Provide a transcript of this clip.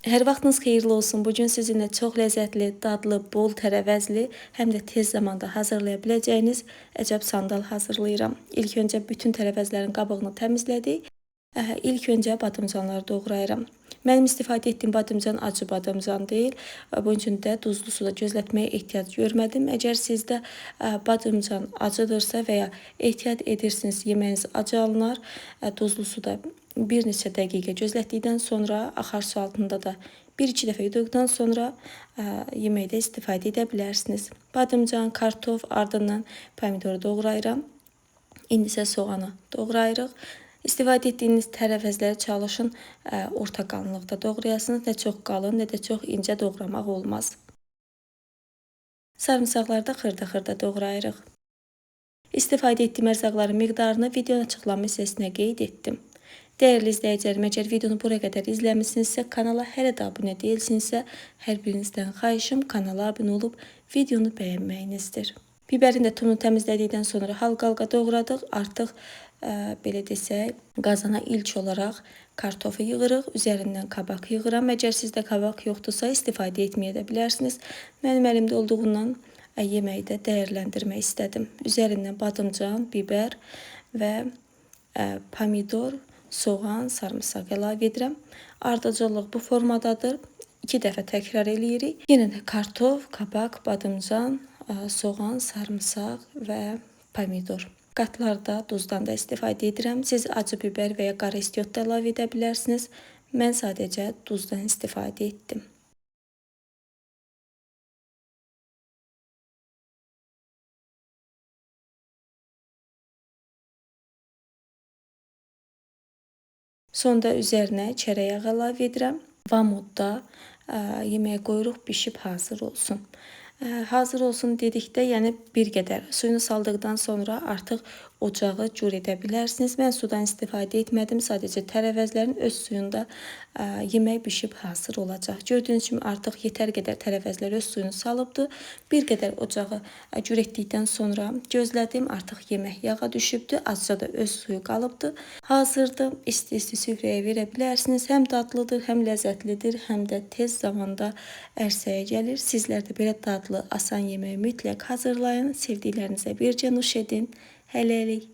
Hər vaxtınız xeyirli olsun. Bugün sizinlə çox ləzzətli, dadlı, bol tərəvəzli, həm də tez zamanda hazırlaya biləcəyiniz əcəb sandal hazırlayıram. İlk öncə bütün tərəvəzlərin qabığını təmizlədik. İlk öncə badımcanları doğrayıram. Mənim istifadə etdiyim badımcan acı badımcan deyil. Bunun üçün də duzlu suda gözlətməyə ehtiyac görmədim. Əgər sizdə badımcan acıdırsa və ya ehtiyat edirsiniz, yeməyiniz acı alınar, duzlu suda bir neçə dəqiqə gözlətdikdən sonra axar su altında da 1-2 dəfə yuduqdan sonra yeməkdə istifadə edə bilərsiniz. Badımcan, kartof, ardından pomidoru doğrayıram. İndi isə soğanı doğrayırıq. İstifadə etdiyiniz tərəvəzləri çalışın orta qalınlıqda doğrayasınız. Nə çox qalın, nə də çox incə doğramaq olmaz. Sarımsaqları da xırda-xırda doğrayırıq. İstifadə etdiyim ərzaqların miqdarını videonun açıqlama hissəsinə qeyd etdim. Dəyərli izləyicilərim, əgər videonu buraya qədər izləmişsinizsə, kanala hələ də abunə deyilsinizsə, hər birinizdən xahişim kanala abunə olub videonu bəyənməyinizdir. Bibərin də tumunu təmizlədikdən sonra halqa-halqa doğradıq. Artıq belə desək, qazana ilk olaraq kartofu yığırıq, üzərindən kabak yığıram. Əgər sizdə kabak yoxdursa, istifadə etməyə də bilərsiniz. Mənim əlimdə olduğundan yeməkdə dəyərləndirmək istədim. Üzərindən badımcan, biber və pomidor, soğan, sarımsaq əlavə edirəm. Ardıcıllıq bu formadadır. 2 dəfə təkrar eləyirik. Yenə də kartof, kabak, badımcan, soğan, sarımsaq və pomidor. Qatlarda duzdan da istifadə edirəm. Siz acı biber və ya qara istiot da əlavə edə bilərsiniz. Mən sadəcə duzdan istifadə etdim. Sonda üzərinə çərək yağı əlavə edirəm. Vamudda yeməyə qoyuruq, bişib hazır olsun. Hazır olsun dedikdə, yəni bir qədər suyunu saldıqdan sonra artıq ocağı cür edə bilərsiniz. Mən sudan istifadə etmədim. Sadəcə tərəvəzlərin öz suyunda yemək bişib hazır olacaq. Gördüyünüz kimi artıq yetər qədər tərəvəzlər öz suyunu salıbdır. Bir qədər ocağı cür etdikdən sonra gözlədim. Artıq yemək yağa düşübdür. Azca da öz suyu qalıbdır. Hazırdır. İsti-isti süfrəyə verə bilərsiniz. Həm dadlıdır, həm ləzzətlidir, həm də tez zamanda ərsəyə gəlir. Sizlər də belə dadlı, asan yeməyi mütləq hazırlayın. Sevdiklərinizə bircə nuş edin. Hələlik.